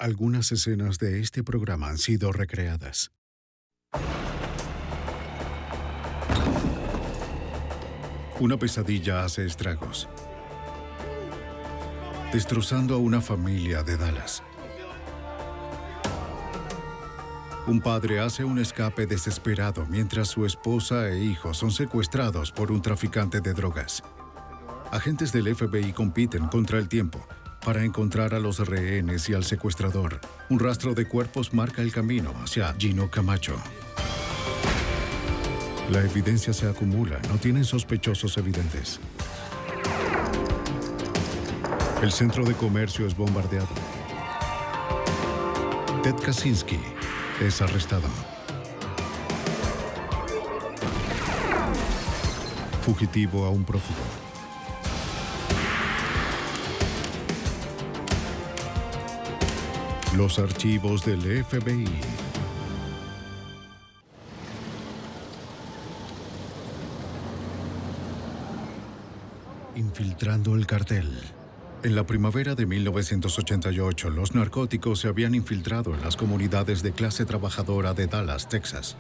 Algunas escenas de este programa han sido recreadas. Una pesadilla hace estragos, destrozando a una familia de Dallas. Un padre hace un escape desesperado mientras su esposa e hijos son secuestrados por un traficante de drogas. Agentes del FBI compiten contra el tiempo para encontrar a los rehenes y al secuestrador. Un rastro de cuerpos marca el camino hacia Gino Camacho. La evidencia se acumula, no tienen sospechosos evidentes. El centro de comercio es bombardeado. Ted Kaczynski es arrestado. Fugitivo a un prófugo. Los archivos del FBI. Infiltrando el cartel. En la primavera de 1988, los narcóticos se habían infiltrado en las comunidades de clase trabajadora de Dallas, Texas.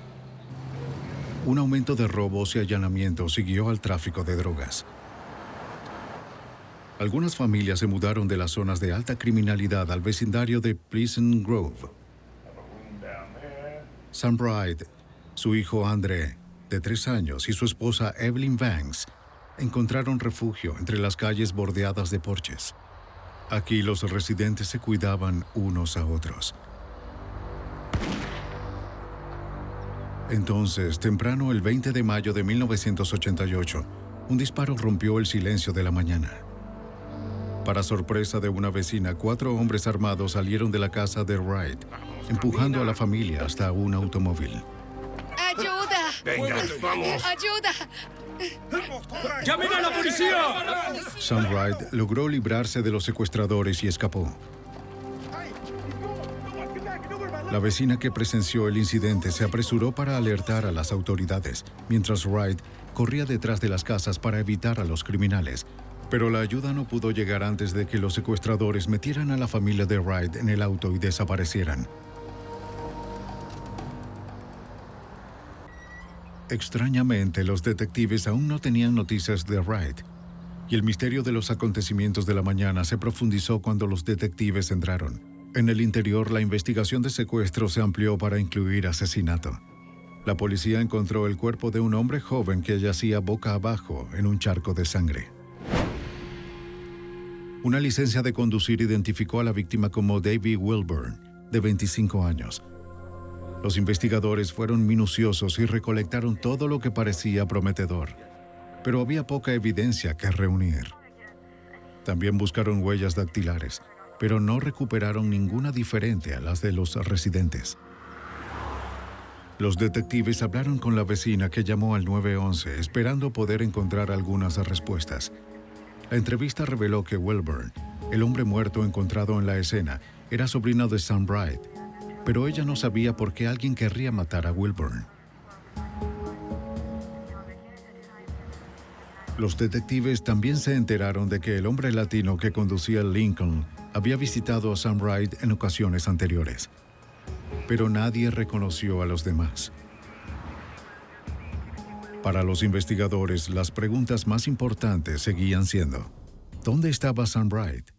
Un aumento de robos y allanamientos siguió al tráfico de drogas. Algunas familias se mudaron de las zonas de alta criminalidad al vecindario de Pleasant Grove. Sam Bright, su hijo Andre, de 3 años, y su esposa Evelyn Banks encontraron refugio entre las calles bordeadas de porches. Aquí los residentes se cuidaban unos a otros. Entonces, temprano el 20 de mayo de 1988, un disparo rompió el silencio de la mañana. Para sorpresa de una vecina, 4 hombres armados salieron de la casa de Wright, empujando a la familia hasta un automóvil. ¡Ayuda! Venga, vamos. ¡Ayuda! ¡Llamen a la policía! Sam Wright logró librarse de los secuestradores y escapó. La vecina que presenció el incidente se apresuró para alertar a las autoridades, mientras Wright corría detrás de las casas para evitar a los criminales. Pero la ayuda no pudo llegar antes de que los secuestradores metieran a la familia de Wright en el auto y desaparecieran. Extrañamente, los detectives aún no tenían noticias de Wright, y el misterio de los acontecimientos de la mañana se profundizó cuando los detectives entraron. En el interior, la investigación de secuestro se amplió para incluir asesinato. La policía encontró el cuerpo de un hombre joven que yacía boca abajo en un charco de sangre. Una licencia de conducir identificó a la víctima como David Wilburn, de 25 años. Los investigadores fueron minuciosos y recolectaron todo lo que parecía prometedor, pero había poca evidencia que reunir. También buscaron huellas dactilares, pero no recuperaron ninguna diferente a las de los residentes. Los detectives hablaron con la vecina que llamó al 911 esperando poder encontrar algunas respuestas. La entrevista reveló que Wilburn, el hombre muerto encontrado en la escena, era sobrino de Sam Bright, pero ella no sabía por qué alguien querría matar a Wilburn. Los detectives también se enteraron de que el hombre latino que conducía el Lincoln había visitado a Sam Bright en ocasiones anteriores, pero nadie reconoció a los demás. Para los investigadores, las preguntas más importantes seguían siendo: ¿dónde estaba Sam Bright?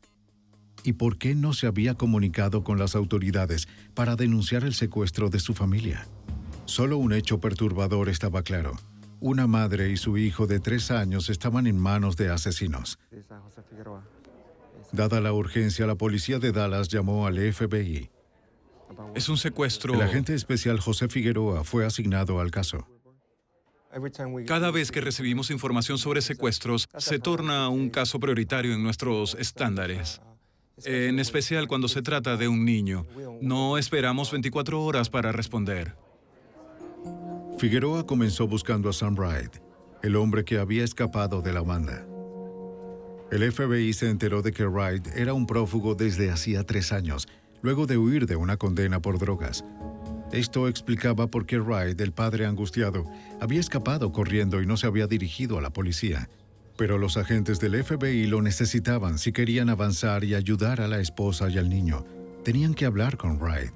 ¿Y por qué no se había comunicado con las autoridades para denunciar el secuestro de su familia? Solo un hecho perturbador estaba claro: una madre y su hijo de 3 años estaban en manos de asesinos. Dada la urgencia, la policía de Dallas llamó al FBI. Es un secuestro. El agente especial José Figueroa fue asignado al caso. Cada vez que recibimos información sobre secuestros, se torna un caso prioritario en nuestros estándares. En especial cuando se trata de un niño. No esperamos 24 horas para responder. Figueroa comenzó buscando a Sam Bright, el hombre que había escapado de la banda. El FBI se enteró de que Wright era un prófugo desde hacía 3 años, luego de huir de una condena por drogas. Esto explicaba por qué Wright, el padre angustiado, había escapado corriendo y no se había dirigido a la policía. Pero los agentes del FBI lo necesitaban si querían avanzar y ayudar a la esposa y al niño. Tenían que hablar con Wright.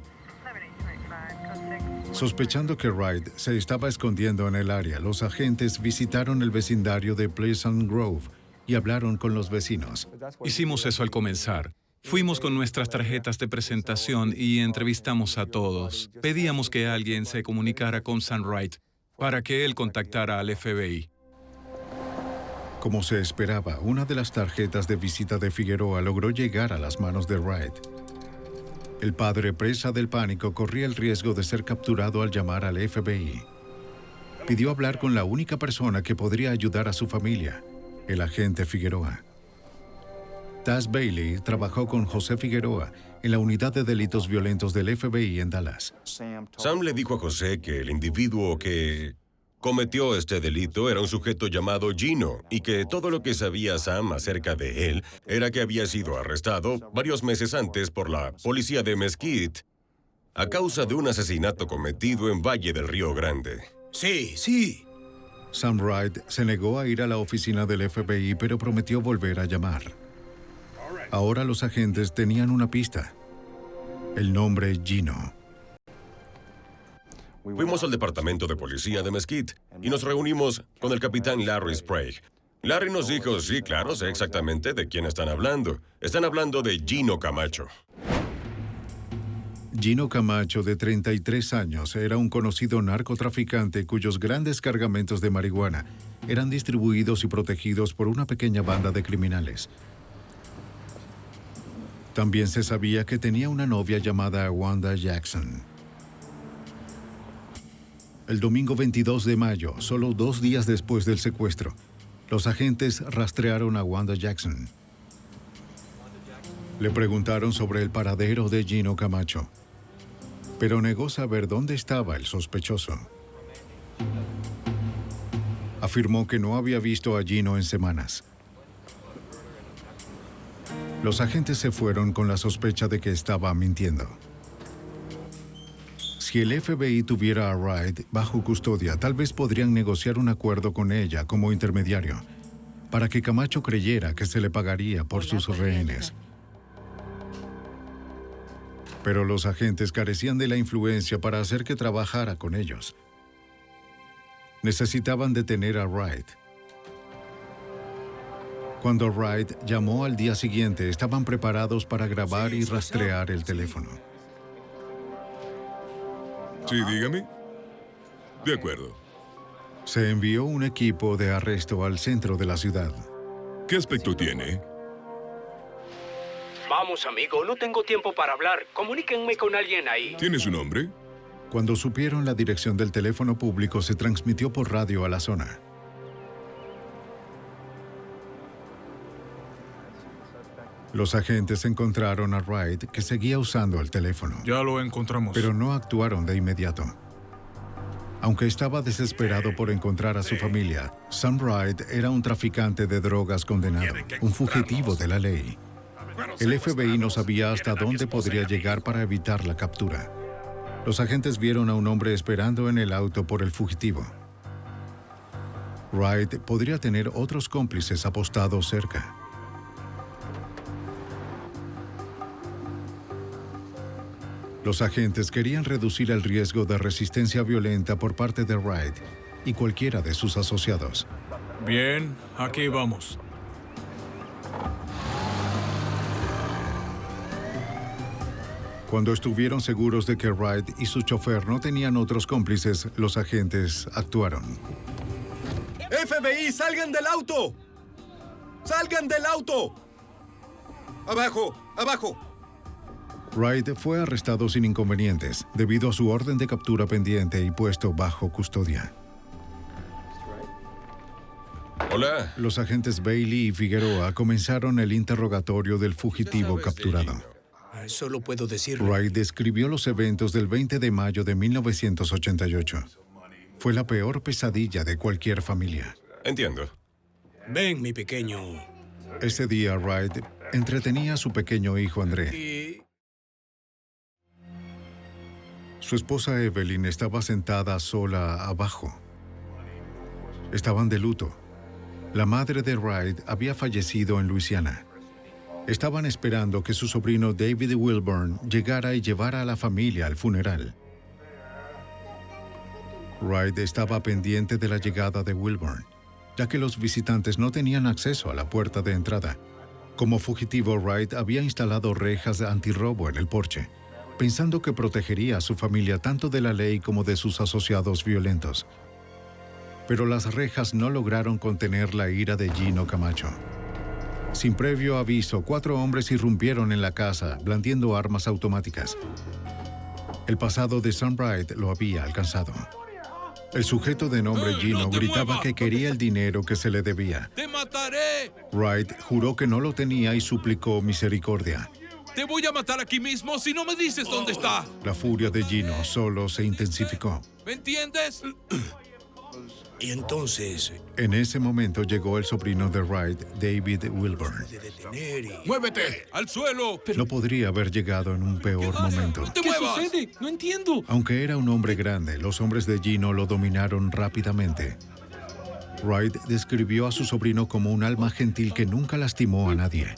Sospechando que Wright se estaba escondiendo en el área, los agentes visitaron el vecindario de Pleasant Grove y hablaron con los vecinos. Hicimos eso al comenzar. Fuimos con nuestras tarjetas de presentación y entrevistamos a todos. Pedíamos que alguien se comunicara con Sam Wright para que él contactara al FBI. Como se esperaba, una de las tarjetas de visita de Figueroa logró llegar a las manos de Wright. El padre, presa del pánico, corría el riesgo de ser capturado al llamar al FBI. Pidió hablar con la única persona que podría ayudar a su familia, el agente Figueroa. Taz Bailey trabajó con José Figueroa en la unidad de delitos violentos del FBI en Dallas. Sam le dijo a José que el individuo que cometió este delito era un sujeto llamado Gino y que todo lo que sabía Sam acerca de él era que había sido arrestado varios meses antes por la policía de Mesquite a causa de un asesinato cometido en Valle del Río Grande. Sí. Sam Wright se negó a ir a la oficina del FBI, pero prometió volver a llamar. Ahora los agentes tenían una pista: el nombre Gino. Fuimos al departamento de policía de Mesquite y nos reunimos con el capitán Larry Sprague. Larry nos dijo, sí, claro, sé exactamente de quién están hablando. Están hablando de Gino Camacho. Gino Camacho, de 33 años, era un conocido narcotraficante cuyos grandes cargamentos de marihuana eran distribuidos y protegidos por una pequeña banda de criminales. También se sabía que tenía una novia llamada Wanda Jackson. El domingo 22 de mayo, solo 2 días después del secuestro, los agentes rastrearon a Wanda Jackson. Le preguntaron sobre el paradero de Gino Camacho, pero negó saber dónde estaba el sospechoso. Afirmó que no había visto a Gino en semanas. Los agentes se fueron con la sospecha de que estaba mintiendo. Si el FBI tuviera a Wright bajo custodia, tal vez podrían negociar un acuerdo con ella como intermediario, para que Camacho creyera que se le pagaría por sus rehenes. Pero los agentes carecían de la influencia para hacer que trabajara con ellos. Necesitaban detener a Wright. Cuando Wright llamó al día siguiente, estaban preparados para grabar y rastrear el teléfono. Sí, dígame. De acuerdo. Se envió un equipo de arresto al centro de la ciudad. ¿Qué aspecto tiene? Vamos, amigo, no tengo tiempo para hablar. Comuníquenme con alguien ahí. ¿Tiene su nombre? Cuando supieron la dirección del teléfono público, se transmitió por radio a la zona. Los agentes encontraron a Wright, que seguía usando el teléfono. Ya lo encontramos. Pero no actuaron de inmediato. Aunque estaba desesperado por encontrar a su familia, Sam Wright era un traficante de drogas condenado, un fugitivo de la ley. El FBI no sabía hasta dónde podría llegar para evitar la captura. Los agentes vieron a un hombre esperando en el auto por el fugitivo. Wright podría tener otros cómplices apostados cerca. Los agentes querían reducir el riesgo de resistencia violenta por parte de Wright y cualquiera de sus asociados. Bien, aquí vamos. Cuando estuvieron seguros de que Wright y su chofer no tenían otros cómplices, los agentes actuaron. ¡FBI, salgan del auto! ¡Salgan del auto! ¡Abajo! ¡Abajo! Wright fue arrestado sin inconvenientes debido a su orden de captura pendiente y puesto bajo custodia. Hola. Los agentes Bailey y Figueroa comenzaron el interrogatorio del fugitivo capturado. Solo puedo decir... Wright describió los eventos del 20 de mayo de 1988. Fue la peor pesadilla de cualquier familia. Entiendo. Ven, mi pequeño. Ese día, Wright entretenía a su pequeño hijo André. Y... Su esposa Evelyn estaba sentada sola abajo. Estaban de luto. La madre de Wright había fallecido en Luisiana. Estaban esperando que su sobrino David Wilburn llegara y llevara a la familia al funeral. Wright estaba pendiente de la llegada de Wilburn, ya que los visitantes no tenían acceso a la puerta de entrada. Como fugitivo, Wright había instalado rejas antirrobo en el porche, pensando que protegería a su familia tanto de la ley como de sus asociados violentos. Pero las rejas no lograron contener la ira de Gino Camacho. Sin previo aviso, 4 hombres irrumpieron en la casa, blandiendo armas automáticas. El pasado de Sam Wright lo había alcanzado. El sujeto de nombre Gino ¡No te gritaba muevas! que quería el dinero que se le debía. ¡Te mataré! Wright juró que no lo tenía y suplicó misericordia. ¡Te voy a matar aquí mismo si no me dices dónde está! La furia de Gino solo se intensificó. ¿Me entiendes? Y entonces, En ese momento llegó el sobrino de Wright, David Wilburn. de detener y... ¡Muévete! ¡Al suelo! No podría haber llegado en un peor momento. ¡No te ¿Qué muevas! sucede? No entiendo. Aunque era un hombre grande, los hombres de Gino lo dominaron rápidamente. Wright describió a su sobrino como un alma gentil que nunca lastimó a nadie.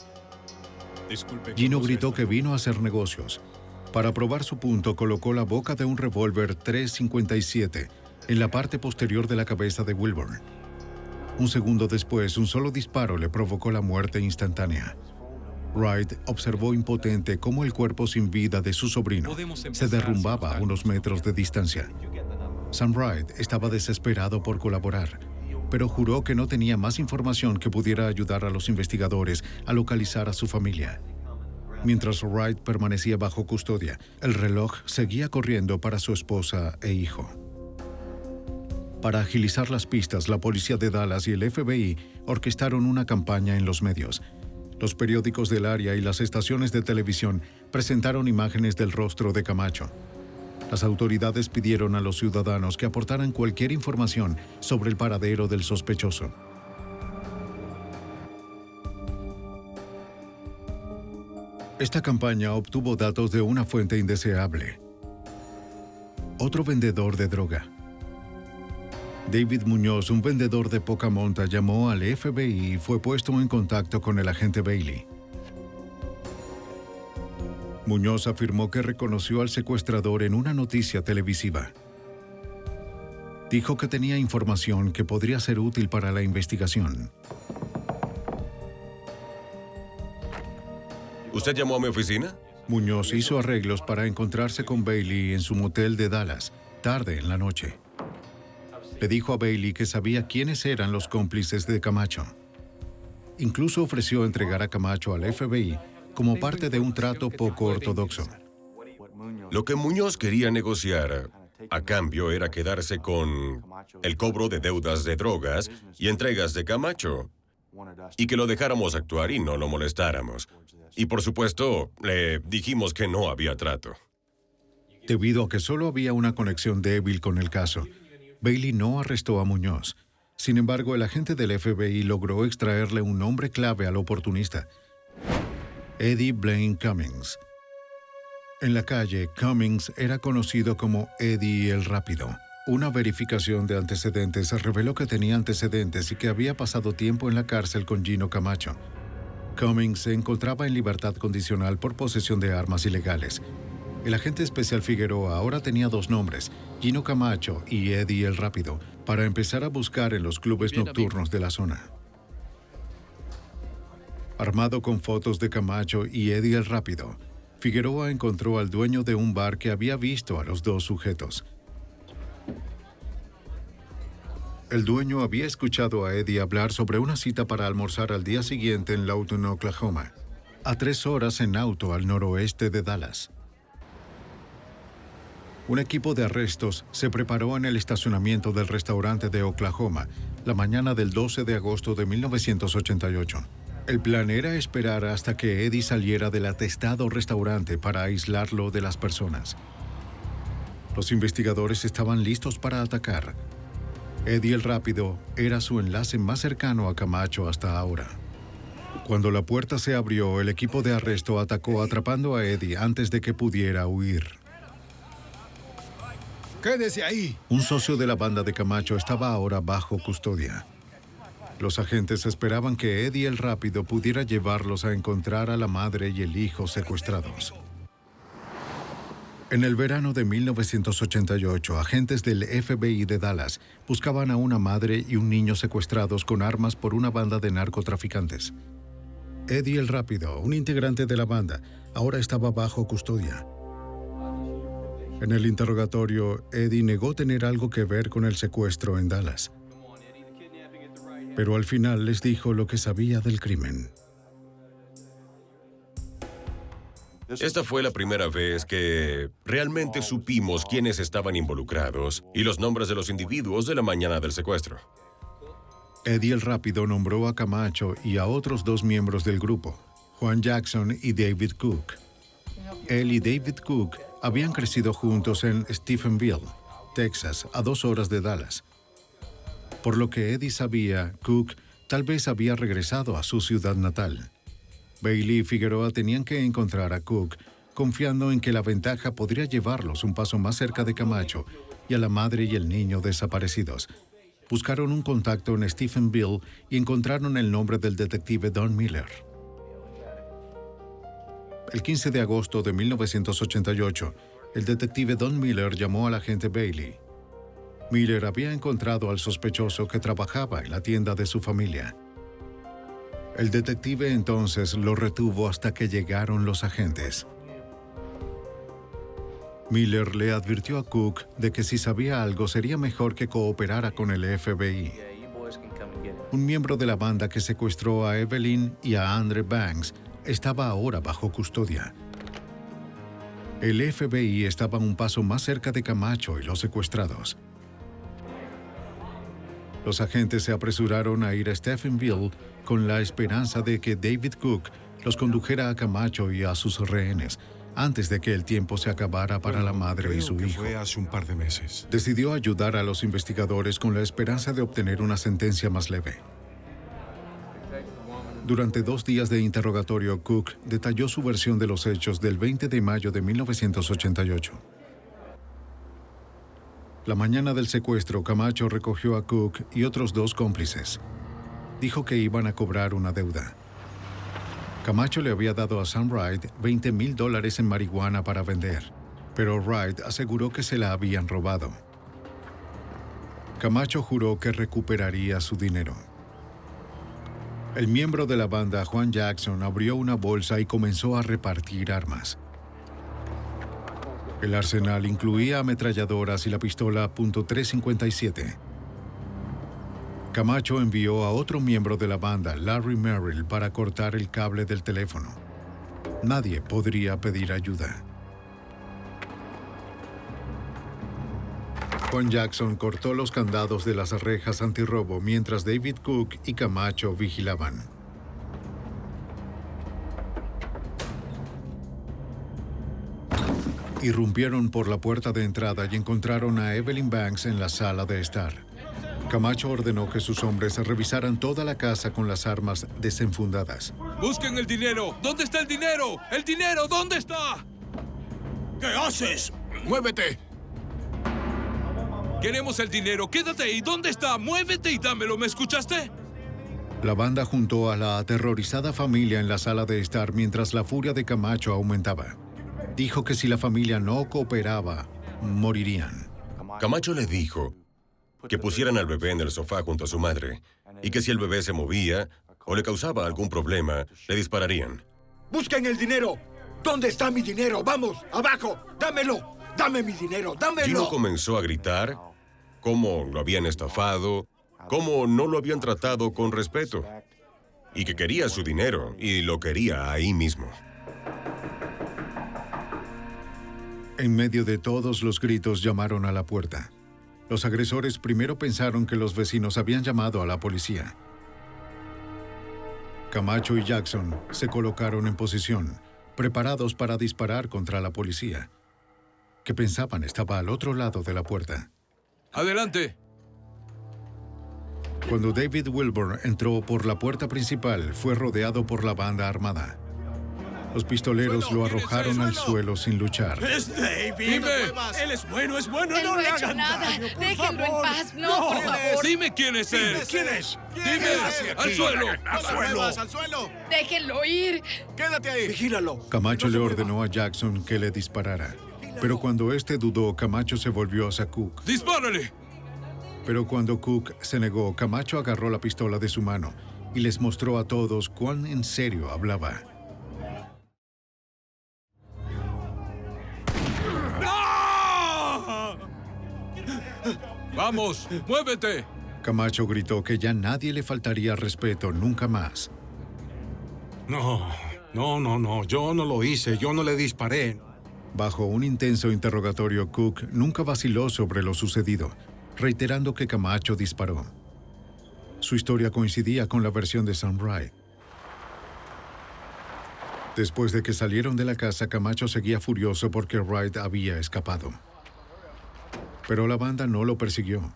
Gino gritó que vino a hacer negocios. Para probar su punto, colocó la boca de un revólver .357 en la parte posterior de la cabeza de Wilburn. Un segundo después, un solo disparo le provocó la muerte instantánea. Wright observó impotente cómo el cuerpo sin vida de su sobrino se derrumbaba a unos metros de distancia. Sam Wright estaba desesperado por colaborar, pero juró que no tenía más información que pudiera ayudar a los investigadores a localizar a su familia. Mientras Wright permanecía bajo custodia, el reloj seguía corriendo para su esposa e hijo. Para agilizar las pistas, la policía de Dallas y el FBI orquestaron una campaña en los medios. Los periódicos del área y las estaciones de televisión presentaron imágenes del rostro de Camacho. Las autoridades pidieron a los ciudadanos que aportaran cualquier información sobre el paradero del sospechoso. Esta campaña obtuvo datos de una fuente indeseable. Otro vendedor de droga. David Muñoz, un vendedor de poca monta, llamó al FBI y fue puesto en contacto con el agente Bailey. Muñoz afirmó que reconoció al secuestrador en una noticia televisiva. Dijo que tenía información que podría ser útil para la investigación. ¿Usted llamó a mi oficina? Muñoz hizo arreglos para encontrarse con Bailey en su motel de Dallas, tarde en la noche. Le dijo a Bailey que sabía quiénes eran los cómplices de Camacho. Incluso ofreció entregar a Camacho al FBI como parte de un trato poco ortodoxo. Lo que Muñoz quería negociar a cambio era quedarse con el cobro de deudas de drogas y entregas de Camacho, y que lo dejáramos actuar y no lo molestáramos. Y por supuesto, le dijimos que no había trato. Debido a que solo había una conexión débil con el caso, Bailey no arrestó a Muñoz. Sin embargo, el agente del FBI logró extraerle un nombre clave al oportunista: Eddie Blaine Cummings. En la calle, Cummings era conocido como Eddie el Rápido. Una verificación de antecedentes reveló que tenía antecedentes y que había pasado tiempo en la cárcel con Gino Camacho. Cummings se encontraba en libertad condicional por posesión de armas ilegales. El agente especial Figueroa ahora tenía 2 nombres, Gino Camacho y Eddie el Rápido, para empezar a buscar en los clubes nocturnos de la zona. Armado con fotos de Camacho y Eddie el Rápido, Figueroa encontró al dueño de un bar que había visto a los 2 sujetos. El dueño había escuchado a Eddie hablar sobre una cita para almorzar al día siguiente en Lawton, Oklahoma, a 3 horas en auto al noroeste de Dallas. Un equipo de arrestos se preparó en el estacionamiento del restaurante de Oklahoma la mañana del 12 de agosto de 1988. El plan era esperar hasta que Eddie saliera del atestado restaurante para aislarlo de las personas. Los investigadores estaban listos para atacar. Eddie el Rápido era su enlace más cercano a Camacho hasta ahora. Cuando la puerta se abrió, el equipo de arresto atacó atrapando a Eddie antes de que pudiera huir. ¡Quédese ahí! Un socio de la banda de Camacho estaba ahora bajo custodia. Los agentes esperaban que Eddie el Rápido pudiera llevarlos a encontrar a la madre y el hijo secuestrados. En el verano de 1988, agentes del FBI de Dallas buscaban a una madre y un niño secuestrados con armas por una banda de narcotraficantes. Eddie el Rápido, un integrante de la banda, ahora estaba bajo custodia. En el interrogatorio, Eddie negó tener algo que ver con el secuestro en Dallas. Pero al final les dijo lo que sabía del crimen. Esta fue la primera vez que realmente supimos quiénes estaban involucrados y los nombres de los individuos de la mañana del secuestro. Eddie el Rápido nombró a Camacho y a otros 2 miembros del grupo, Juan Jackson y David Cook. Él y David Cook habían crecido juntos en Stephenville, Texas, a 2 horas de Dallas. Por lo que Eddie sabía, Cook tal vez había regresado a su ciudad natal. Bailey y Figueroa tenían que encontrar a Cook, confiando en que la ventaja podría llevarlos un paso más cerca de Camacho y a la madre y el niño desaparecidos. Buscaron un contacto en Stephenville y encontraron el nombre del detective Don Miller. El 15 de agosto de 1988, el detective Don Miller llamó al agente Bailey. Miller había encontrado al sospechoso que trabajaba en la tienda de su familia. El detective entonces lo retuvo hasta que llegaron los agentes. Miller le advirtió a Cook de que si sabía algo sería mejor que cooperara con el FBI. Un miembro de la banda que secuestró a Evelyn y a Andre Banks estaba ahora bajo custodia. El FBI estaba un paso más cerca de Camacho y los secuestrados. Los agentes se apresuraron a ir a Stephenville con la esperanza de que David Cook los condujera a Camacho y a sus rehenes antes de que el tiempo se acabara para la madre y su hijo. Fue hace un par de meses. Decidió ayudar a los investigadores con la esperanza de obtener una sentencia más leve. Durante 2 días de interrogatorio, Cook detalló su versión de los hechos del 20 de mayo de 1988. La mañana del secuestro, Camacho recogió a Cook y otros 2 cómplices. Dijo que iban a cobrar una deuda. Camacho le había dado a Sam Wright $20,000 en marihuana para vender, pero Wright aseguró que se la habían robado. Camacho juró que recuperaría su dinero. El miembro de la banda, Juan Jackson, abrió una bolsa y comenzó a repartir armas. El arsenal incluía ametralladoras y la pistola .357. Camacho envió a otro miembro de la banda, Larry Merrill, para cortar el cable del teléfono. Nadie podría pedir ayuda. Juan Jackson cortó los candados de las rejas antirrobo mientras David Cook y Camacho vigilaban. Irrumpieron por la puerta de entrada y encontraron a Evelyn Banks en la sala de estar. Camacho ordenó que sus hombres revisaran toda la casa con las armas desenfundadas. ¡Busquen el dinero! ¿Dónde está el dinero? ¡El dinero! ¿Dónde está? ¿Qué haces? ¡Muévete! Queremos el dinero. Quédate ahí. ¿Dónde está? ¡Muévete y dámelo! ¿Me escuchaste? La banda juntó a la aterrorizada familia en la sala de estar mientras la furia de Camacho aumentaba. Dijo que si la familia no cooperaba, morirían. Camacho le dijo que pusieran al bebé en el sofá junto a su madre y que si el bebé se movía o le causaba algún problema, le dispararían. ¡Busquen el dinero! ¿Dónde está mi dinero? ¡Vamos! ¡Abajo! ¡Dámelo! ¡Dame mi dinero! ¡Dámelo! Gino comenzó a gritar cómo lo habían estafado, cómo no lo habían tratado con respeto y que quería su dinero y lo quería ahí mismo. En medio de todos los gritos llamaron a la puerta. Los agresores primero pensaron que los vecinos habían llamado a la policía. Camacho y Jackson se colocaron en posición, preparados para disparar contra la policía, que pensaban estaba al otro lado de la puerta. ¡Adelante! Cuando David Wilburn entró por la puerta principal, fue rodeado por la banda armada. Los pistoleros lo arrojaron al suelo sin luchar. ¡Es David! Dime. Él es bueno, Él no no le ha hecho hagan nada. daño, por Déjenlo en favor. paz. No, por favor. Dime quién es él. ¿Quién es? Dime, al suelo. ¡Al suelo! Déjenlo ir. ¡Quédate ahí! Vigílalo. Camacho No se le mueva. ordenó a Jackson que le disparara. Pero cuando este dudó, Camacho se volvió hacia Cook. ¡Dispárale! Pero cuando Cook se negó, Camacho agarró la pistola de su mano y les mostró a todos cuán en serio hablaba. ¡Ah! ¡Vamos, muévete! Camacho gritó que ya nadie le faltaría respeto nunca más. No, yo no lo hice, yo no le disparé. Bajo un intenso interrogatorio, Cook nunca vaciló sobre lo sucedido, reiterando que Camacho disparó. Su historia coincidía con la versión de Sam Wright. Después de que salieron de la casa, Camacho seguía furioso porque Wright había escapado. Pero la banda no lo persiguió.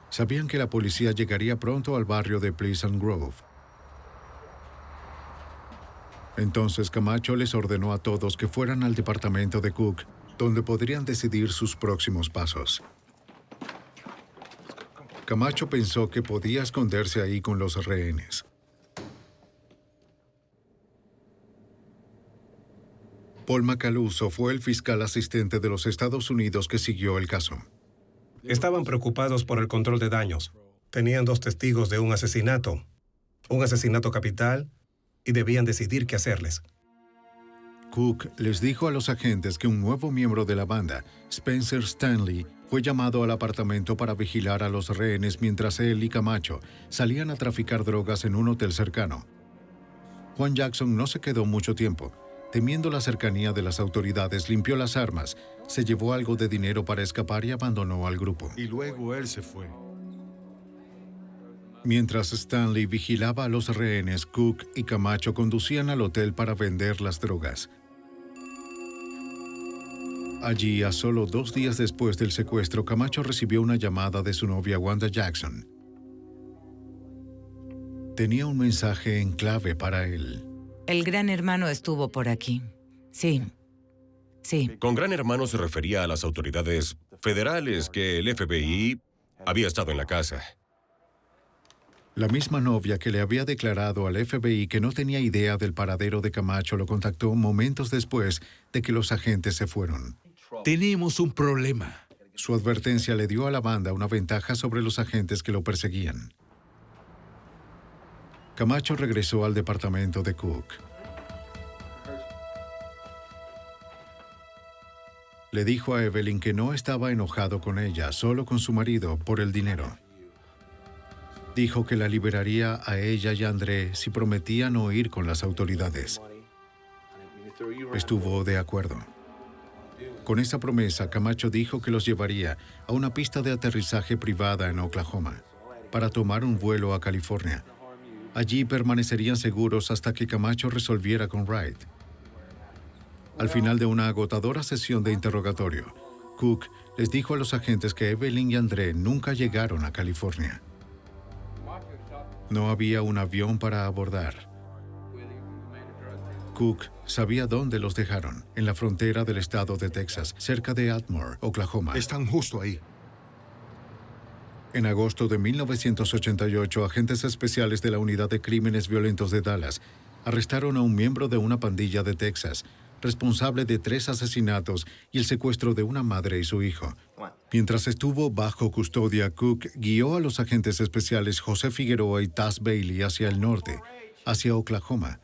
Sabían que la policía llegaría pronto al barrio de Pleasant Grove. Entonces Camacho les ordenó a todos que fueran al departamento de Cook, donde podrían decidir sus próximos pasos. Camacho pensó que podía esconderse ahí con los rehenes. Paul Macaluso fue el fiscal asistente de los Estados Unidos que siguió el caso. Estaban preocupados por el control de daños. Tenían 2 testigos de un asesinato capital, y debían decidir qué hacerles. Cook les dijo a los agentes que un nuevo miembro de la banda, Spencer Stanley, fue llamado al apartamento para vigilar a los rehenes mientras él y Camacho salían a traficar drogas en un hotel cercano. Juan Jackson no se quedó mucho tiempo. Temiendo la cercanía de las autoridades, limpió las armas, se llevó algo de dinero para escapar y abandonó al grupo. Y luego él se fue. Mientras Stanley vigilaba a los rehenes, Cook y Camacho conducían al hotel para vender las drogas. Allí, a solo 2 días después del secuestro, Camacho recibió una llamada de su novia Wanda Jackson. Tenía un mensaje en clave para él. El Gran Hermano estuvo por aquí. Sí. Con Gran Hermano se refería a las autoridades federales que el FBI había estado en la casa. La misma novia que le había declarado al FBI que no tenía idea del paradero de Camacho lo contactó momentos después de que los agentes se fueron. Tenemos un problema. Su advertencia le dio a la banda una ventaja sobre los agentes que lo perseguían. Camacho regresó al departamento de Cook. Le dijo a Evelyn que no estaba enojado con ella, solo con su marido, por el dinero. Dijo que la liberaría a ella y a André si prometían no ir con las autoridades. Estuvo de acuerdo. Con esa promesa, Camacho dijo que los llevaría a una pista de aterrizaje privada en Oklahoma para tomar un vuelo a California. Allí permanecerían seguros hasta que Camacho resolviera con Wright. Al final de una agotadora sesión de interrogatorio, Cook les dijo a los agentes que Evelyn y André nunca llegaron a California. No había un avión para abordar. Cook sabía dónde los dejaron, en la frontera del estado de Texas, cerca de Atmore, Oklahoma. Están justo ahí. En agosto de 1988, agentes especiales de la Unidad de Crímenes Violentos de Dallas arrestaron a un miembro de una pandilla de Texas, responsable de 3 asesinatos y el secuestro de una madre y su hijo. Mientras estuvo bajo custodia, Cook guió a los agentes especiales José Figueroa y Taz Bailey hacia el norte, hacia Oklahoma.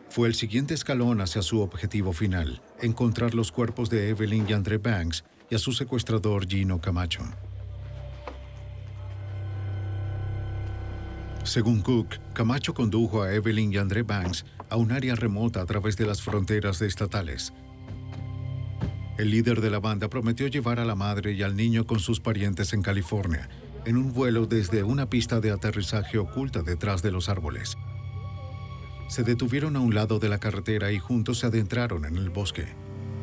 Fue el siguiente escalón hacia su objetivo final, encontrar los cuerpos de Evelyn y André Banks y a su secuestrador Gino Camacho. Según Cook, Camacho condujo a Evelyn y André Banks a un área remota a través de las fronteras estatales. El líder de la banda prometió llevar a la madre y al niño con sus parientes en California, en un vuelo desde una pista de aterrizaje oculta detrás de los árboles. Se detuvieron a un lado de la carretera y juntos se adentraron en el bosque.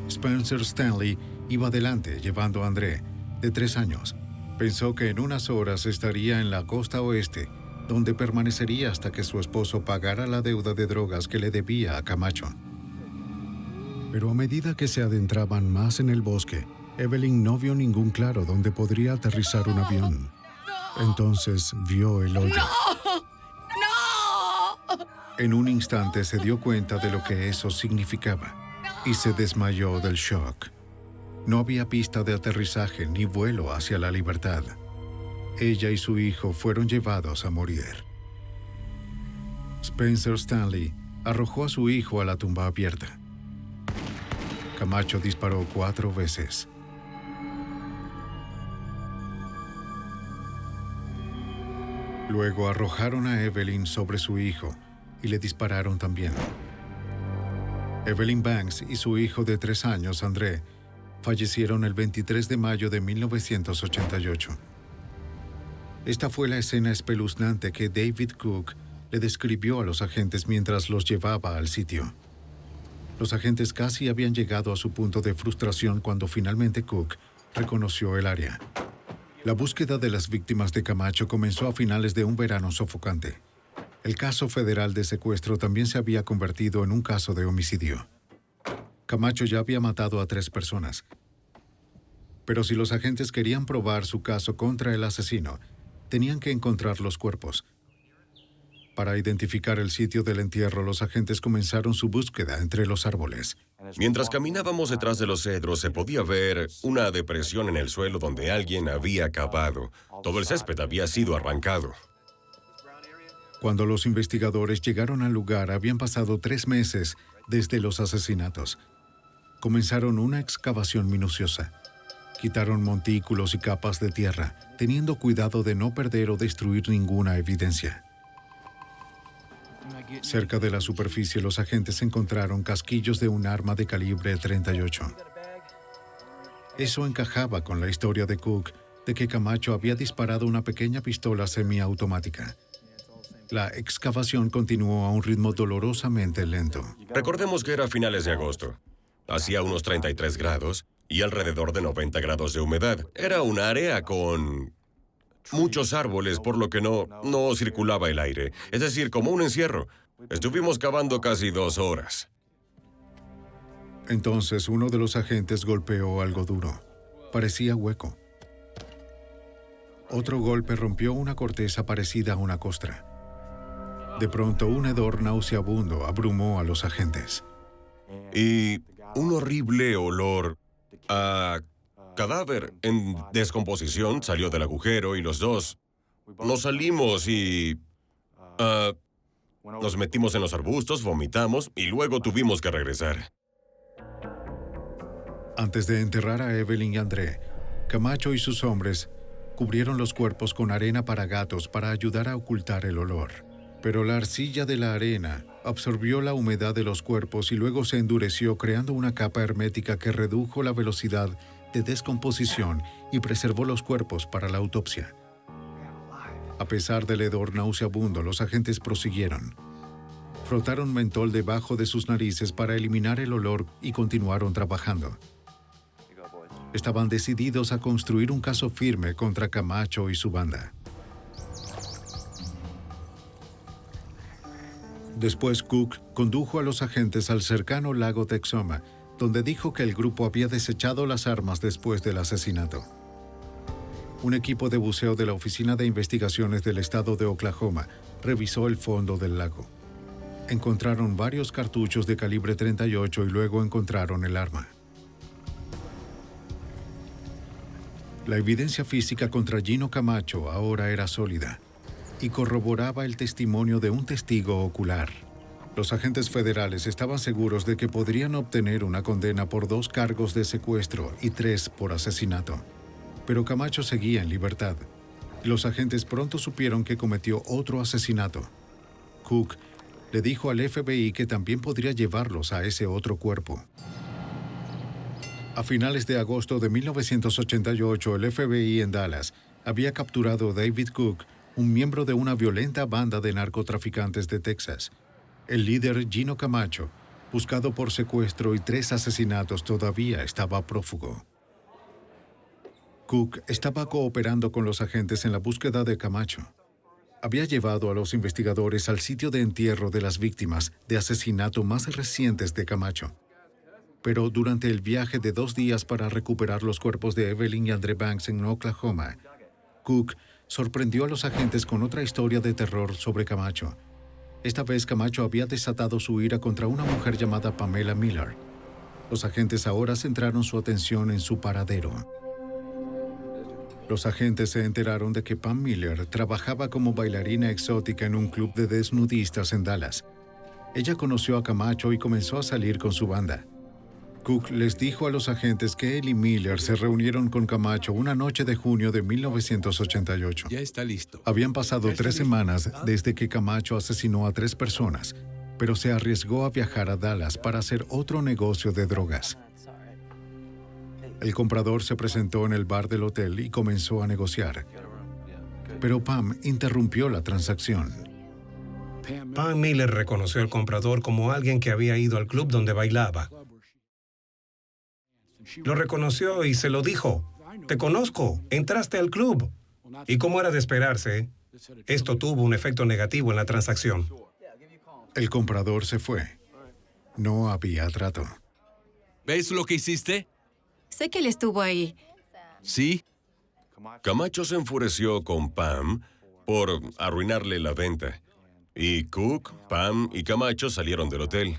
Spencer Stanley iba adelante llevando a André, de 3 años. Pensó que en unas horas estaría en la costa oeste donde permanecería hasta que su esposo pagara la deuda de drogas que le debía a Camacho. Pero a medida que se adentraban más en el bosque, Evelyn no vio ningún claro donde podría aterrizar un avión. Entonces vio el hoyo. En un instante se dio cuenta de lo que eso significaba y se desmayó del shock. No había pista de aterrizaje ni vuelo hacia la libertad. Ella y su hijo fueron llevados a morir. Spencer Stanley arrojó a su hijo a la tumba abierta. Camacho disparó 4 veces. Luego arrojaron a Evelyn sobre su hijo y le dispararon también. Evelyn Banks y su hijo de 3 años, André, fallecieron el 23 de mayo de 1988. Esta fue la escena espeluznante que David Cook le describió a los agentes mientras los llevaba al sitio. Los agentes casi habían llegado a su punto de frustración cuando finalmente Cook reconoció el área. La búsqueda de las víctimas de Camacho comenzó a finales de un verano sofocante. El caso federal de secuestro también se había convertido en un caso de homicidio. Camacho ya había matado a 3 personas. Pero si los agentes querían probar su caso contra el asesino, tenían que encontrar los cuerpos. Para identificar el sitio del entierro, los agentes comenzaron su búsqueda entre los árboles. Mientras caminábamos detrás de los cedros, se podía ver una depresión en el suelo donde alguien había cavado. Todo el césped había sido arrancado. Cuando los investigadores llegaron al lugar, habían pasado 3 meses desde los asesinatos. Comenzaron una excavación minuciosa. Quitaron montículos y capas de tierra, teniendo cuidado de no perder o destruir ninguna evidencia. Cerca de la superficie, los agentes encontraron casquillos de un arma de calibre .38. Eso encajaba con la historia de Cook de que Camacho había disparado una pequeña pistola semiautomática. La excavación continuó a un ritmo dolorosamente lento. Recordemos que era finales de agosto. Hacía unos 33 grados y alrededor de 90 grados de humedad. Era un área con muchos árboles, por lo que no circulaba el aire. Es decir, como un encierro. Estuvimos cavando casi 2 horas. Entonces uno de los agentes golpeó algo duro. Parecía hueco. Otro golpe rompió una corteza parecida a una costra. De pronto, un hedor nauseabundo abrumó a los agentes. Y un horrible olor a cadáver en descomposición salió del agujero y los dos nos salimos y nos metimos en los arbustos, vomitamos y luego tuvimos que regresar. Antes de enterrar a Evelyn y André, Camacho y sus hombres cubrieron los cuerpos con arena para gatos para ayudar a ocultar el olor. Pero la arcilla de la arena absorbió la humedad de los cuerpos y luego se endureció creando una capa hermética que redujo la velocidad de descomposición y preservó los cuerpos para la autopsia. A pesar del hedor nauseabundo, los agentes prosiguieron. Frotaron mentol debajo de sus narices para eliminar el olor y continuaron trabajando. Estaban decididos a construir un caso firme contra Camacho y su banda. Después, Cook condujo a los agentes al cercano lago Texoma, donde dijo que el grupo había desechado las armas después del asesinato. Un equipo de buceo de la Oficina de Investigaciones del Estado de Oklahoma revisó el fondo del lago. Encontraron varios cartuchos de calibre .38 y luego encontraron el arma. La evidencia física contra Gino Camacho ahora era sólida y corroboraba el testimonio de un testigo ocular. Los agentes federales estaban seguros de que podrían obtener una condena por 2 cargos de secuestro y 3 por asesinato. Pero Camacho seguía en libertad. Los agentes pronto supieron que cometió otro asesinato. Cook le dijo al FBI que también podría llevarlos a ese otro cuerpo. A finales de agosto de 1988, el FBI en Dallas había capturado a David Cook, un miembro de una violenta banda de narcotraficantes de Texas. El líder, Gino Camacho, buscado por secuestro y 3 asesinatos, todavía estaba prófugo. Cook estaba cooperando con los agentes en la búsqueda de Camacho. había llevado a los investigadores al sitio de entierro de las víctimas de asesinato más recientes de Camacho. Pero durante el viaje de 2 días para recuperar los cuerpos de Evelyn y Andre Banks en Oklahoma, Cook sorprendió a los agentes con otra historia de terror sobre Camacho. Esta vez Camacho había desatado su ira contra una mujer llamada Pamela Miller. Los agentes ahora centraron su atención en su paradero. Los agentes se enteraron de que Pam Miller trabajaba como bailarina exótica en un club de desnudistas en Dallas. Ella conoció a Camacho y comenzó a salir con su banda. Cook les dijo a los agentes que él y Miller se reunieron con Camacho una noche de junio de 1988. Ya está listo. Habían pasado 3 semanas desde que Camacho asesinó a 3 personas, pero se arriesgó a viajar a Dallas para hacer otro negocio de drogas. El comprador se presentó en el bar del hotel y comenzó a negociar. Pero Pam interrumpió la transacción. Pam Miller reconoció al comprador como alguien que había ido al club donde bailaba. Lo reconoció y se lo dijo. Te conozco, entraste al club. Y como era de esperarse, esto tuvo un efecto negativo en la transacción. El comprador se fue. No había trato. ¿Ves lo que hiciste? Sé que él estuvo ahí. ¿Sí? Camacho se enfureció con Pam por arruinarle la venta. Y Cook, Pam y Camacho salieron del hotel.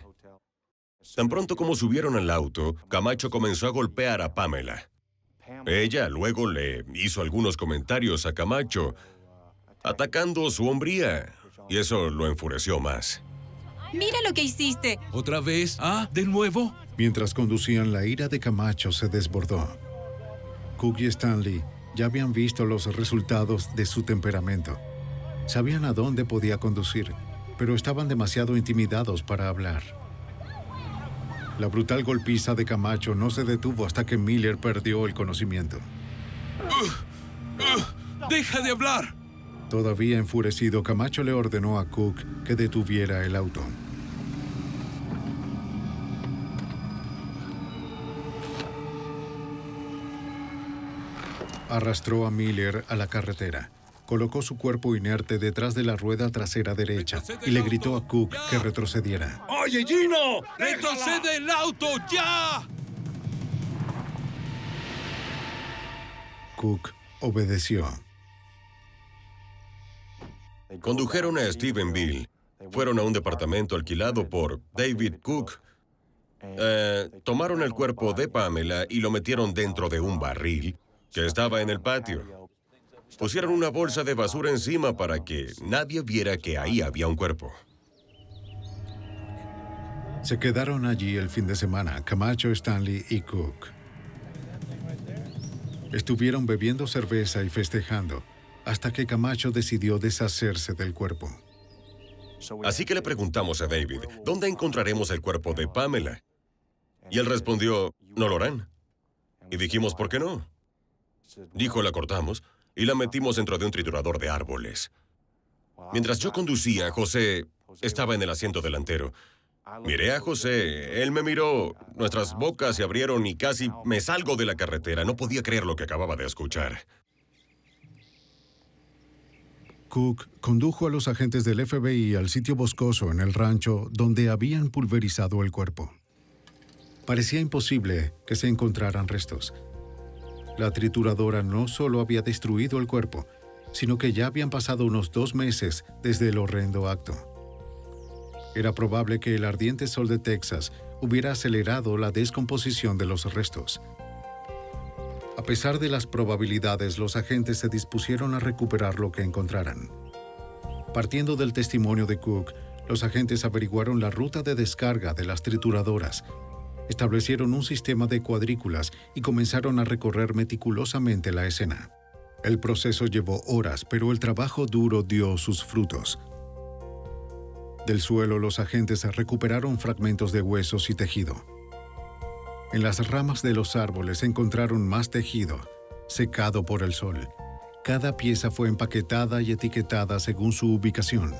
Tan pronto como subieron al auto, Camacho comenzó a golpear a Pamela. Ella luego le hizo algunos comentarios a Camacho, atacando su hombría, y eso lo enfureció más. ¡Mira lo que hiciste! ¿Otra vez? ¿Ah, de nuevo? Mientras conducían, la ira de Camacho se desbordó. Cook y Stanley ya habían visto los resultados de su temperamento. Sabían a dónde podía conducir, pero estaban demasiado intimidados para hablar. La brutal golpiza de Camacho no se detuvo hasta que Miller perdió el conocimiento. ¡Deja de hablar! Todavía enfurecido, Camacho le ordenó a Cook que detuviera el auto. Arrastró a Miller a la carretera. Colocó su cuerpo inerte detrás de la rueda trasera derecha y le gritó a Cook que retrocediera. ¡Oye, Gino! ¡Retrocede el auto, ya! Cook obedeció. Condujeron a Stephenville. Fueron a un departamento alquilado por David Cook. Tomaron el cuerpo de Pamela y lo metieron dentro de un barril que estaba en el patio. Pusieron una bolsa de basura encima para que nadie viera que ahí había un cuerpo. Se quedaron allí el fin de semana, Camacho, Stanley y Cook. Estuvieron bebiendo cerveza y festejando, hasta que Camacho decidió deshacerse del cuerpo. Así que le preguntamos a David, ¿dónde encontraremos el cuerpo de Pamela? Y él respondió, no lo harán. Y dijimos, ¿por qué no? Dijo, la cortamos y la metimos dentro de un triturador de árboles. Mientras yo conducía, José estaba en el asiento delantero. Miré a José, él me miró, nuestras bocas se abrieron y casi me salgo de la carretera. No podía creer lo que acababa de escuchar. Cook condujo a los agentes del FBI al sitio boscoso en el rancho donde habían pulverizado el cuerpo. Parecía imposible que se encontraran restos. La trituradora no solo había destruido el cuerpo, sino que ya habían pasado unos 2 meses desde el horrendo acto. Era probable que el ardiente sol de Texas hubiera acelerado la descomposición de los restos. A pesar de las probabilidades, los agentes se dispusieron a recuperar lo que encontraran. Partiendo del testimonio de Cook, los agentes averiguaron la ruta de descarga de las trituradoras, establecieron un sistema de cuadrículas y comenzaron a recorrer meticulosamente la escena. El proceso llevó horas, pero el trabajo duro dio sus frutos. Del suelo, los agentes recuperaron fragmentos de huesos y tejido. En las ramas de los árboles encontraron más tejido, secado por el sol. Cada pieza fue empaquetada y etiquetada según su ubicación.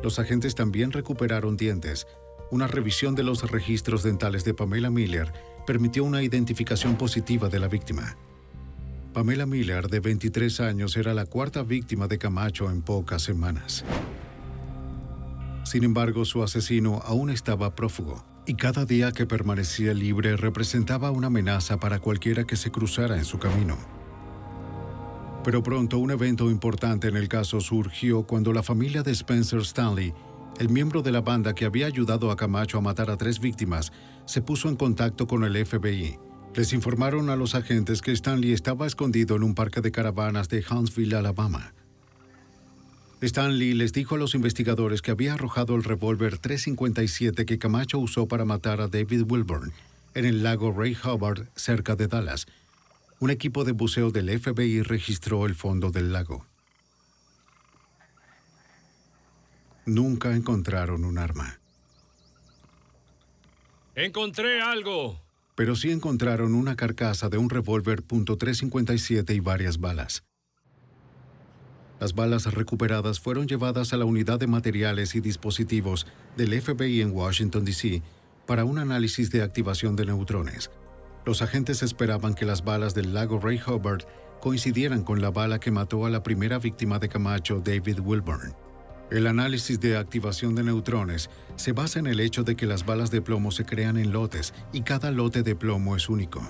Los agentes también recuperaron dientes. Una revisión de los registros dentales de Pamela Miller permitió una identificación positiva de la víctima. Pamela Miller, de 23 años, era la cuarta víctima de Camacho en pocas semanas. Sin embargo, su asesino aún estaba prófugo, y cada día que permanecía libre representaba una amenaza para cualquiera que se cruzara en su camino. Pero pronto un evento importante en el caso surgió cuando la familia de Spencer Stanley, el miembro de la banda que había ayudado a Camacho a matar a 3 víctimas, se puso en contacto con el FBI. Les informaron a los agentes que Stanley estaba escondido en un parque de caravanas de Huntsville, Alabama. Stanley les dijo a los investigadores que había arrojado el revólver .357 que Camacho usó para matar a David Wilburn en el lago Ray Hubbard, cerca de Dallas. Un equipo de buceo del FBI registró el fondo del lago. Nunca encontraron un arma. ¡Encontré algo! Pero sí encontraron una carcasa de un revólver .357 y varias balas. Las balas recuperadas fueron llevadas a la unidad de materiales y dispositivos del FBI en Washington, D.C. para un análisis de activación de neutrones. Los agentes esperaban que las balas del lago Ray Hubbard coincidieran con la bala que mató a la primera víctima de Camacho, David Wilburn. El análisis de activación de neutrones se basa en el hecho de que las balas de plomo se crean en lotes y cada lote de plomo es único.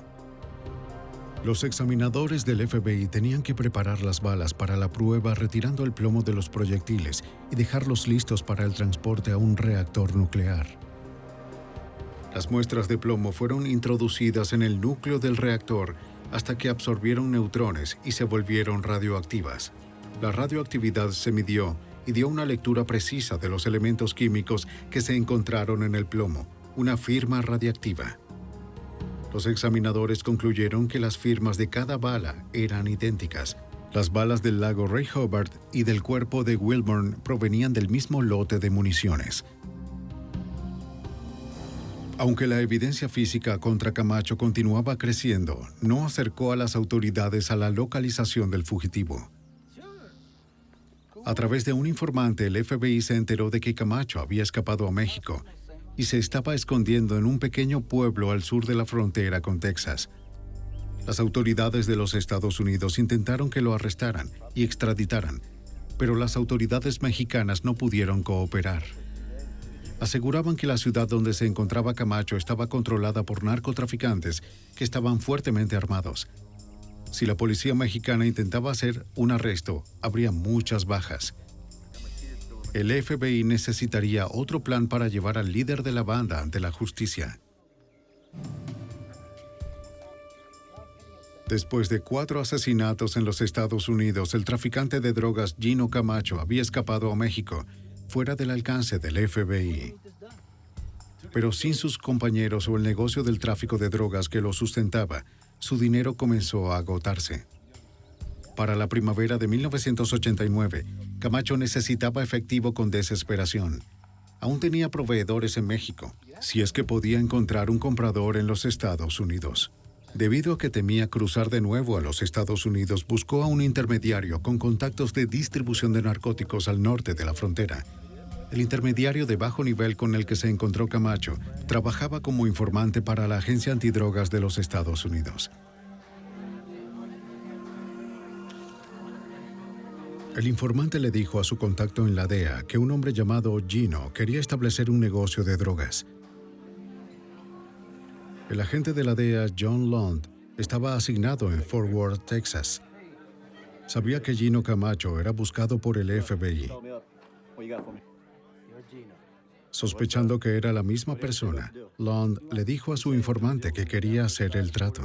Los examinadores del FBI tenían que preparar las balas para la prueba retirando el plomo de los proyectiles y dejarlos listos para el transporte a un reactor nuclear. Las muestras de plomo fueron introducidas en el núcleo del reactor hasta que absorbieron neutrones y se volvieron radioactivas. La radioactividad se midió y dio una lectura precisa de los elementos químicos que se encontraron en el plomo, una firma radiactiva. Los examinadores concluyeron que las firmas de cada bala eran idénticas. Las balas del lago Ray Hubbard y del cuerpo de Wilburn provenían del mismo lote de municiones. Aunque la evidencia física contra Camacho continuaba creciendo, no acercó a las autoridades a la localización del fugitivo. A través de un informante, el FBI se enteró de que Camacho había escapado a México y se estaba escondiendo en un pequeño pueblo al sur de la frontera con Texas. Las autoridades de los Estados Unidos intentaron que lo arrestaran y extraditaran, pero las autoridades mexicanas no pudieron cooperar. Aseguraban que la ciudad donde se encontraba Camacho estaba controlada por narcotraficantes que estaban fuertemente armados. Si la policía mexicana intentaba hacer un arresto, habría muchas bajas. El FBI necesitaría otro plan para llevar al líder de la banda ante la justicia. Después de 4 asesinatos en los Estados Unidos, el traficante de drogas Gino Camacho había escapado a México, fuera del alcance del FBI. Pero sin sus compañeros o el negocio del tráfico de drogas que lo sustentaba, su dinero comenzó a agotarse. Para la primavera de 1989, Camacho necesitaba efectivo con desesperación. Aún tenía proveedores en México, si es que podía encontrar un comprador en los Estados Unidos. Debido a que temía cruzar de nuevo a los Estados Unidos, buscó a un intermediario con contactos de distribución de narcóticos al norte de la frontera. El intermediario de bajo nivel con el que se encontró Camacho trabajaba como informante para la Agencia Antidrogas de los Estados Unidos. El informante le dijo a su contacto en la DEA que un hombre llamado Gino quería establecer un negocio de drogas. El agente de la DEA, John Lund, estaba asignado en Fort Worth, Texas. Sabía que Gino Camacho era buscado por el FBI. Sospechando que era la misma persona, Lund le dijo a su informante que quería hacer el trato.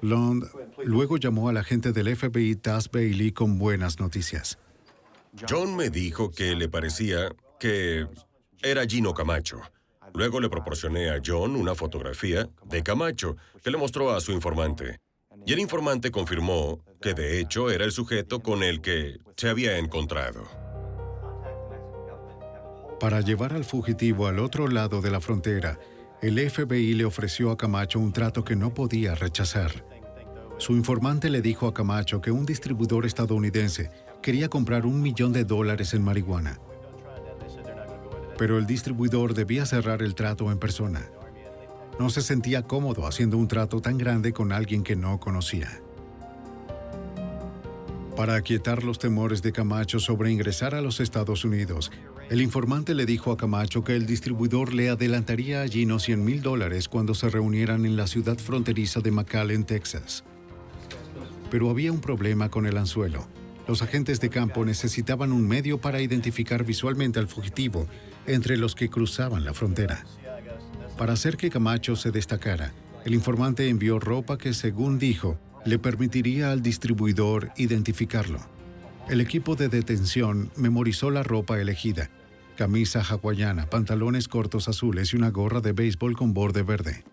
Lund luego llamó al agente del FBI, Taz Bailey, con buenas noticias. John me dijo que le parecía que era Gino Camacho. Luego le proporcioné a John una fotografía de Camacho que le mostró a su informante. Y el informante confirmó que de hecho era el sujeto con el que se había encontrado. Para llevar al fugitivo al otro lado de la frontera, el FBI le ofreció a Camacho un trato que no podía rechazar. Su informante le dijo a Camacho que un distribuidor estadounidense quería comprar $1 millón en marihuana. Pero el distribuidor debía cerrar el trato en persona. No se sentía cómodo haciendo un trato tan grande con alguien que no conocía. Para aquietar los temores de Camacho sobre ingresar a los Estados Unidos, el informante le dijo a Camacho que el distribuidor le adelantaría a Gino $100,000 cuando se reunieran en la ciudad fronteriza de McAllen, Texas. Pero había un problema con el anzuelo. Los agentes de campo necesitaban un medio para identificar visualmente al fugitivo entre los que cruzaban la frontera. Para hacer que Camacho se destacara, el informante envió ropa que, según dijo, le permitiría al distribuidor identificarlo. El equipo de detención memorizó la ropa elegida: camisa hawaiana, pantalones cortos azules y una gorra de béisbol con borde verde.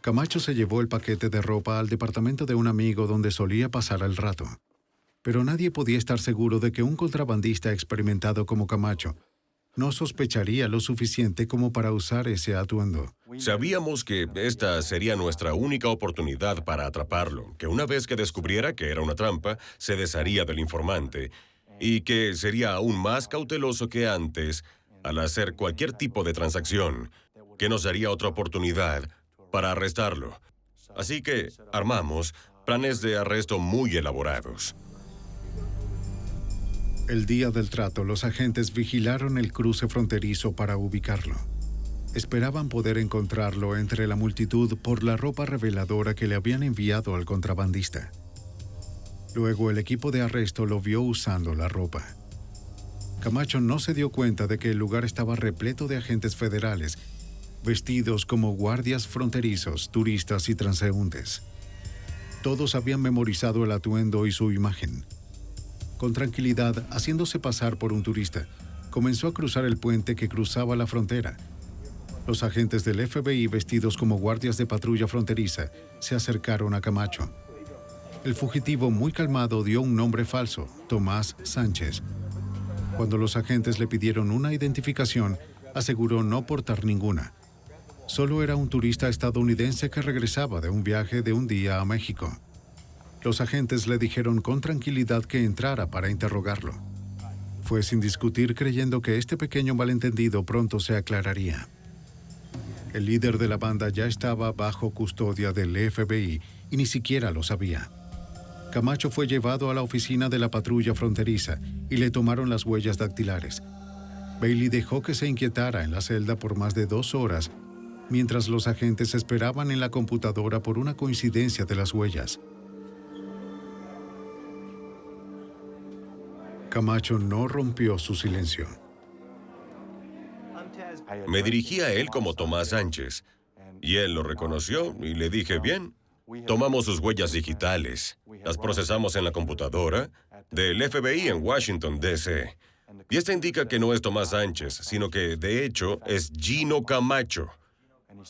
Camacho se llevó el paquete de ropa al departamento de un amigo donde solía pasar el rato. Pero nadie podía estar seguro de que un contrabandista experimentado como Camacho no sospecharía lo suficiente como para usar ese atuendo. Sabíamos que esta sería nuestra única oportunidad para atraparlo, que una vez que descubriera que era una trampa, se desharía del informante y que sería aún más cauteloso que antes al hacer cualquier tipo de transacción, que nos daría otra oportunidad para arrestarlo. Así que armamos planes de arresto muy elaborados. El día del trato, los agentes vigilaron el cruce fronterizo para ubicarlo. Esperaban poder encontrarlo entre la multitud por la ropa reveladora que le habían enviado al contrabandista. Luego, el equipo de arresto lo vio usando la ropa. Camacho no se dio cuenta de que el lugar estaba repleto de agentes federales, vestidos como guardias fronterizos, turistas y transeúntes. Todos habían memorizado el atuendo y su imagen. Con tranquilidad, haciéndose pasar por un turista, comenzó a cruzar el puente que cruzaba la frontera. Los agentes del FBI, vestidos como guardias de patrulla fronteriza, se acercaron a Camacho. El fugitivo, muy calmado, dio un nombre falso: Tomás Sánchez. Cuando los agentes le pidieron una identificación, aseguró no portar ninguna. Solo era un turista estadounidense que regresaba de un viaje de un día a México. Los agentes le dijeron con tranquilidad que entrara para interrogarlo. Fue sin discutir, creyendo que este pequeño malentendido pronto se aclararía. El líder de la banda ya estaba bajo custodia del FBI y ni siquiera lo sabía. Camacho fue llevado a la oficina de la patrulla fronteriza y le tomaron las huellas dactilares. Bailey dejó que se inquietara en la celda por más de 2 horas, mientras los agentes esperaban en la computadora por una coincidencia de las huellas. Camacho no rompió su silencio. Me dirigí a él como Tomás Sánchez, y él lo reconoció y le dije, bien, tomamos sus huellas digitales, las procesamos en la computadora del FBI en Washington, D.C. Y esta indica que no es Tomás Sánchez, sino que, de hecho, es Gino Camacho.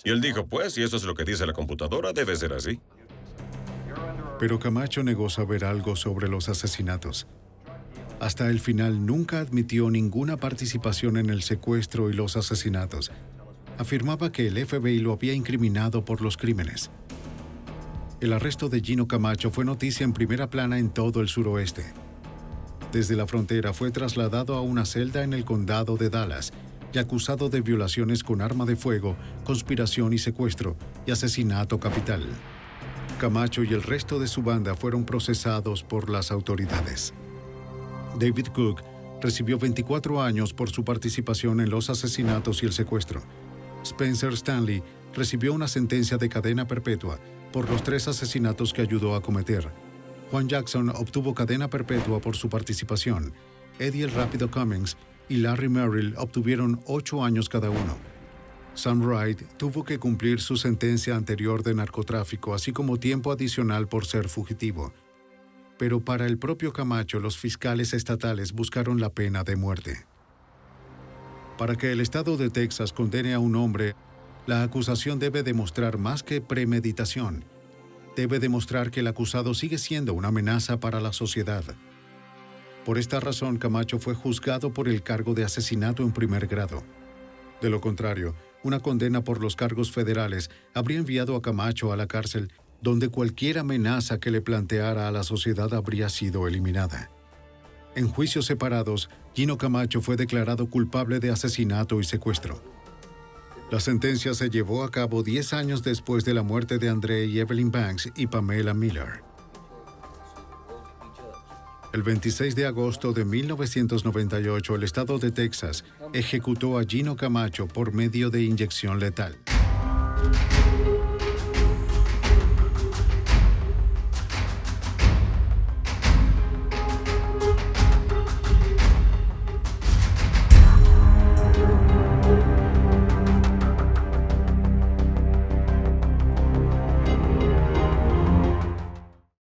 Y él dijo, pues, si eso es lo que dice la computadora, debe ser así. Pero Camacho negó saber algo sobre los asesinatos. Hasta el final nunca admitió ninguna participación en el secuestro y los asesinatos. Afirmaba que el FBI lo había incriminado por los crímenes. El arresto de Gino Camacho fue noticia en primera plana en todo el suroeste. Desde la frontera fue trasladado a una celda en el condado de Dallas y acusado de violaciones con arma de fuego, conspiración y secuestro y asesinato capital. Camacho y el resto de su banda fueron procesados por las autoridades. David Cook recibió 24 años por su participación en los asesinatos y el secuestro. Spencer Stanley recibió una sentencia de cadena perpetua por los 3 asesinatos que ayudó a cometer. Juan Jackson obtuvo cadena perpetua por su participación. Eddie el Rápido Cummings y Larry Merrill obtuvieron 8 años cada uno. Sam Wright tuvo que cumplir su sentencia anterior de narcotráfico, así como tiempo adicional por ser fugitivo. Pero para el propio Camacho, los fiscales estatales buscaron la pena de muerte. Para que el estado de Texas condene a un hombre, la acusación debe demostrar más que premeditación. Debe demostrar que el acusado sigue siendo una amenaza para la sociedad. Por esta razón, Camacho fue juzgado por el cargo de asesinato en primer grado. De lo contrario, una condena por los cargos federales habría enviado a Camacho a la cárcel, donde cualquier amenaza que le planteara a la sociedad habría sido eliminada. En juicios separados, Gino Camacho fue declarado culpable de asesinato y secuestro. La sentencia se llevó a cabo 10 años después de la muerte de Andre y Evelyn Banks y Pamela Miller. El 26 de agosto de 1998, el estado de Texas ejecutó a Gino Camacho por medio de inyección letal.